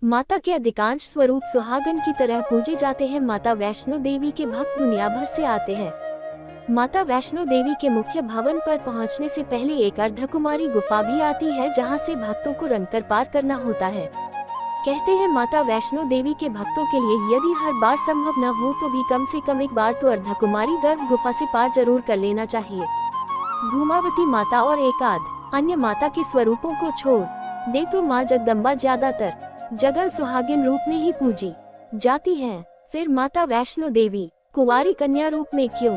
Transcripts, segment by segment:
माता के अधिकांश स्वरूप सुहागन की तरह पूजे जाते हैं। माता वैष्णो देवी के भक्त दुनिया भर से आते हैं। माता वैष्णो देवी के मुख्य भवन पर पहुंचने से पहले एक अर्धकुमारी गुफा भी आती है, जहां से भक्तों को रंगकर पार करना होता है। कहते हैं माता वैष्णो देवी के भक्तों के लिए यदि हर बार संभव न हो तो भी कम से कम एक बार तो अर्धकुमारी गर्भ गुफा से पार जरूर कर लेना चाहिए। धूमावती माता और एकाध अन्य माता के स्वरूपों को छोड़ दे तो माँ जगदम्बा ज्यादातर जगह सुहागिन रूप में ही पूजी जाती हैं। फिर माता वैष्णो देवी कुंवारी कन्या रूप में क्यों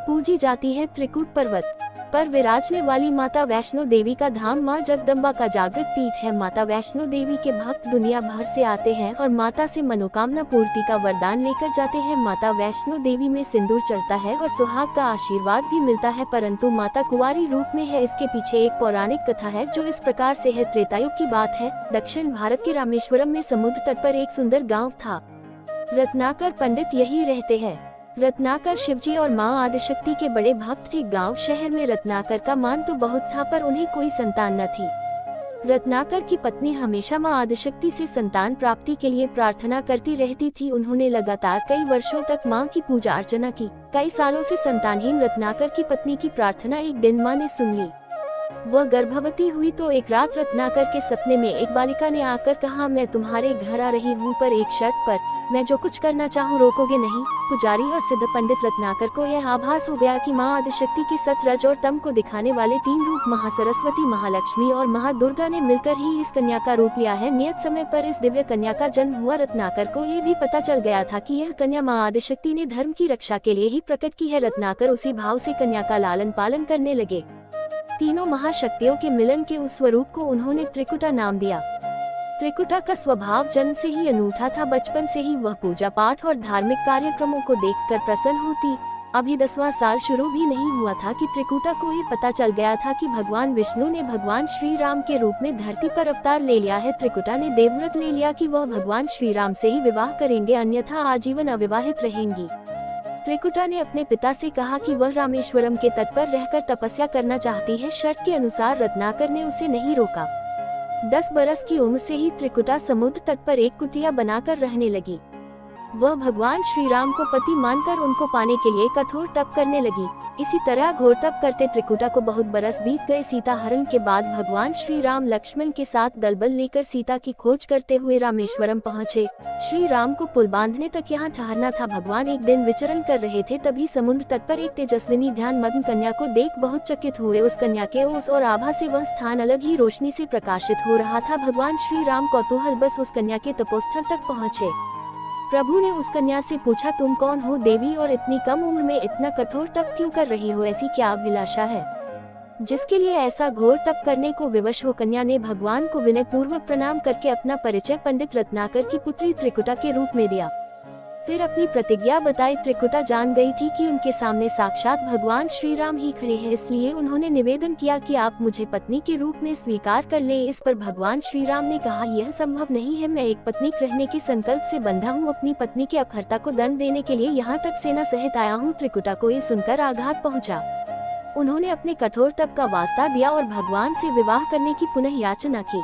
पूजी जाती है? त्रिकूट पर्वत पर विराजने वाली माता वैष्णो देवी का धाम मां जगदम्बा का जागृत पीठ है। माता वैष्णो देवी के भक्त दुनिया भर से आते हैं और माता से मनोकामना पूर्ति का वरदान लेकर जाते हैं। माता वैष्णो देवी में सिंदूर चढ़ता है और सुहाग का आशीर्वाद भी मिलता है, परंतु माता कुंवारी रूप में है। इसके पीछे एक पौराणिक कथा है जो इस प्रकार से है। त्रेतायुग की बात है। दक्षिण भारत के रामेश्वरम में समुद्र तट पर एक सुंदर गाँव था। रत्नाकर पंडित यही रहते हैं। रत्नाकर शिवजी और मां आदिशक्ति के बड़े भक्त थे। गांव शहर में रत्नाकर का मान तो बहुत था, पर उन्हें कोई संतान न थी। रत्नाकर की पत्नी हमेशा मां आदिशक्ति से संतान प्राप्ति के लिए प्रार्थना करती रहती थी। उन्होंने लगातार कई वर्षों तक मां की पूजा अर्चना की। कई सालों से संतानहीन रत्नाकर की पत्नी की प्रार्थना एक दिन मां ने सुन ली। वह गर्भवती हुई तो एक रात रत्नाकर के सपने में एक बालिका ने आकर कहा, मैं तुम्हारे घर आ रही हूँ, पर एक शर्त पर। मैं जो कुछ करना चाहूँ रोकोगे नहीं? पुजारी और सिद्ध पंडित रत्नाकर को यह आभास हो गया कि माँ आदिशक्ति की सत, रज और तम को दिखाने वाले तीन रूप महासरस्वती, महालक्ष्मी और महादुर्गा ने मिलकर ही इस कन्या का रूप लिया है। नियत समय पर इस दिव्य कन्या का जन्म हुआ। रत्नाकर को ये भी पता चल गया था कि यह कन्या माँ आदिशक्ति ने धर्म की रक्षा के लिए ही प्रकट की है। रत्नाकर उसी भाव से कन्या का लालन पालन करने लगे। तीनों महाशक्तियों के मिलन के उस स्वरूप को उन्होंने त्रिकुटा नाम दिया। त्रिकुटा का स्वभाव जन्म से ही अनूठा था। बचपन से ही वह पूजा पाठ और धार्मिक कार्यक्रमों को देखकर प्रसन्न होती। अभी 10वां साल शुरू भी नहीं हुआ था कि त्रिकुटा को ये पता चल गया था कि भगवान विष्णु ने भगवान श्री राम के रूप में धरती पर अवतार ले लिया है। त्रिकुटा ने देवव्रत ले लिया कि वह भगवान श्री राम से ही विवाह करेंगे, अन्यथा आजीवन अविवाहित रहेंगी। त्रिकुटा ने अपने पिता से कहा कि वह रामेश्वरम के तट पर रहकर तपस्या करना चाहती है। शर्त के अनुसार रत्नाकर ने उसे नहीं रोका। 10 बरस की उम्र से ही त्रिकुटा समुद्र तट पर एक कुटिया बनाकर रहने लगी। वह भगवान श्री राम को पति मानकर उनको पाने के लिए कठोर तप करने लगी। इसी तरह घोर तप करते त्रिकुटा को बहुत बरस बीत गए। सीता हरण के बाद भगवान श्री राम लक्ष्मण के साथ दलबल लेकर सीता की खोज करते हुए रामेश्वरम पहुँचे। श्री राम को पुल बांधने तक यहाँ ठहरना था। भगवान एक दिन विचरण कर रहे थे, तभी समुद्र तट पर एक तेजस्विनी ध्यान मग्न कन्या को देख बहुत चकित हुए। उस कन्या के ओस और आभा से वह स्थान अलग ही रोशनी से प्रकाशित हो रहा था। भगवान श्री राम कौतूहल बस उस कन्या के तपोस्थल तक पहुँचे। प्रभु ने उस कन्या से पूछा, तुम कौन हो देवी, और इतनी कम उम्र में इतना कठोर तप क्यों कर रही हो? ऐसी क्या अभिलाषा है जिसके लिए ऐसा घोर तप करने को विवश हो? कन्या ने भगवान को विनय पूर्वक प्रणाम करके अपना परिचय पंडित रत्नाकर की पुत्री त्रिकुटा के रूप में दिया। फिर अपनी प्रतिज्ञा बताई। त्रिकुटा जान गई थी कि उनके सामने साक्षात भगवान श्री राम ही खड़े हैं, इसलिए उन्होंने निवेदन किया कि आप मुझे पत्नी के रूप में स्वीकार कर लें। इस पर भगवान श्री राम ने कहा, यह संभव नहीं है। मैं एक पत्नी रहने के संकल्प से बंधा हूँ। अपनी पत्नी के अखरता को दंड देने के लिए यहाँ तक सेना सहित आया हूँ। त्रिकुटा को ये सुनकर आघात पहुँचा। उन्होंने अपने कठोर तप का वास्ता दिया और भगवान से विवाह करने की पुनः याचना की।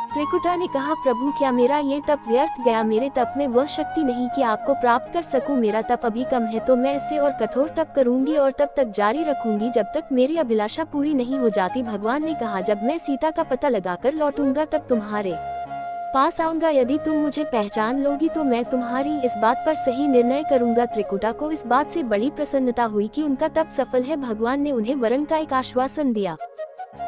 त्रिकुटा ने कहा, प्रभु क्या मेरा ये तप व्यर्थ गया? मेरे तप में वह शक्ति नहीं कि आपको प्राप्त कर सकूं। मेरा तप अभी कम है, तो मैं इससे और कठोर तप करूंगी और तब तक जारी रखूंगी जब तक मेरी अभिलाषा पूरी नहीं हो जाती। भगवान ने कहा, जब मैं सीता का पता लगाकर लौटूंगा तब तुम्हारे पास आऊंगा। यदि तुम मुझे पहचान लोगी तो मैं तुम्हारी इस बात पर सही निर्णय करूंगा। त्रिकुटा को इस बात से बड़ी प्रसन्नता हुई कि उनका तप सफल है। भगवान ने उन्हें वरन का एक आश्वासन दिया।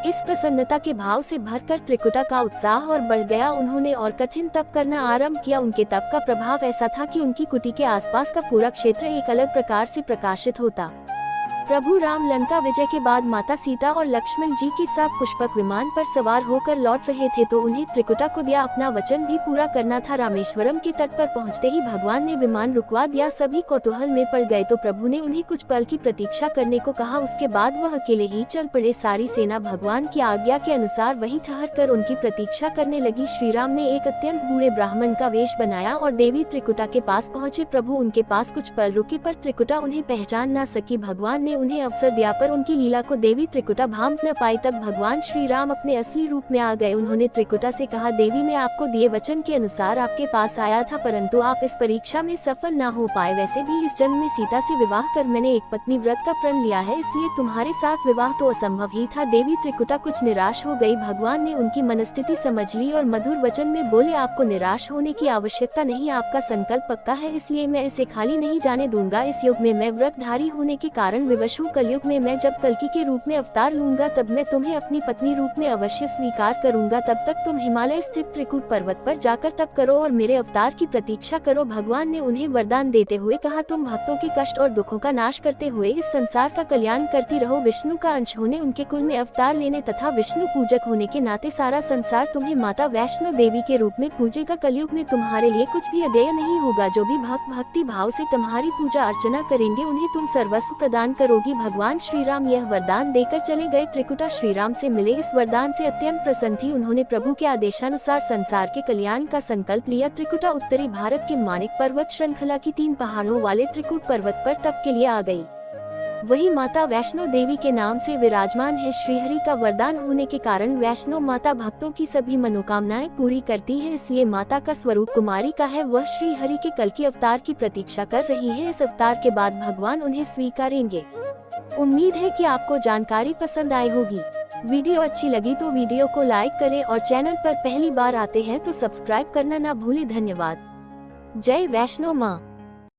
इस प्रसन्नता के भाव से भरकर त्रिकुटा का उत्साह और बढ़ गया। उन्होंने और कठिन तप करना आरंभ किया। उनके तप का प्रभाव ऐसा था कि उनकी कुटी के आसपास का पूरा क्षेत्र एक अलग प्रकार से प्रकाशित होता। प्रभु राम लंका विजय के बाद माता सीता और लक्ष्मण जी के साथ पुष्पक विमान पर सवार होकर लौट रहे थे, तो उन्हें त्रिकुटा को दिया अपना वचन भी पूरा करना था। रामेश्वरम के तट पर पहुंचते ही भगवान ने विमान रुकवा दिया। सभी कौतूहल में पड़ गए तो प्रभु ने उन्हें कुछ पल की प्रतीक्षा करने को कहा। उसके बाद वह अकेले ही चल पड़े। सारी सेना भगवान की आज्ञा के अनुसार वहीं ठहर कर उनकी प्रतीक्षा करने लगी। श्री राम ने एक अत्यंत बूढ़े ब्राह्मण का वेश बनाया और देवी त्रिकुटा के पास पहुँचे। प्रभु उनके पास कुछ पल रुके, पर त्रिकुटा उन्हें पहचान न सकी। भगवान ने उन्हें अवसर दिया पर उनकी लीला को देवी त्रिकुटा भांप न पाई। तब भगवान श्री राम अपने असली रूप में आ गए। उन्होंने त्रिकुटा से कहा, देवी मैं आपको दिए वचन के अनुसार आपके पास आया था, परंतु आप इस परीक्षा में सफल न हो पाए। वैसे भी इस जन्म में सीता से विवाह कर मैंने एक पत्नी व्रत का प्रण लिया है, इसलिए तुम्हारे साथ विवाह तो असंभव ही था। देवी त्रिकुटा कुछ निराश हो गई। भगवान ने उनकी मनस्थिति समझ ली और मधुर वचन में बोले, आपको निराश होने की आवश्यकता नहीं, आपका संकल्प पक्का है, इसलिए मैं इसे खाली नहीं जाने दूंगा। इस युग में मैं व्रतधारी होने के कारण विवश हूँ। कलयुग में मैं जब कल्कि के रूप में अवतार लूंगा तब मैं तुम्हें अपनी पत्नी रूप में अवश्य स्वीकार करूंगा। तब तक तुम हिमालय स्थित त्रिकूट पर्वत पर जाकर तप करो और मेरे अवतार की प्रतीक्षा करो। भगवान ने उन्हें वरदान देते हुए कहा, तुम भक्तों के कष्ट और दुखों का नाश करते हुए इस संसार का कल्याण करती रहो। विष्णु का अंश होने, उनके कुल में अवतार लेने तथा विष्णु पूजक होने के नाते सारा संसार तुम्हें माता वैष्णो देवी के रूप में पूजेगा। कलयुग में तुम्हारे लिए कुछ भी अदेय नहीं होगा। जो भी भक्त भक्ति भाव से तुम्हारी पूजा अर्चना करेंगे उन्हें तुम सर्वस्व प्रदान करोगी। भगवान श्री राम यह वरदान देकर चले गए। त्रिकुटा श्री राम से मिले। इस वरदान से अत्यंत प्रसन्न थी। उन्होंने प्रभु के आदेशानुसार संसार के कल्याण का संकल्प लिया। त्रिकुटा उत्तरी भारत के मानिक पर्वत श्रृंखला की 3 पहाड़ों वाले त्रिकूट पर्वत पर तप के लिए आ गई। वही माता वैष्णो देवी के नाम से विराजमान है। श्रीहरि का वरदान होने के कारण वैष्णो माता भक्तों की सभी मनोकामनाएं पूरी करती है, इसलिए माता का स्वरूप कुमारी का है। वह श्रीहरि के कल्कि अवतार की प्रतीक्षा कर रही है। इस अवतार के बाद भगवान उन्हें स्वीकारेंगे। उम्मीद है कि आपको जानकारी पसंद आई होगी। वीडियो अच्छी लगी तो वीडियो को लाइक करें और चैनल पर पहली बार आते हैं तो सब्सक्राइब करना ना भूलें। धन्यवाद। जय वैष्णो माँ।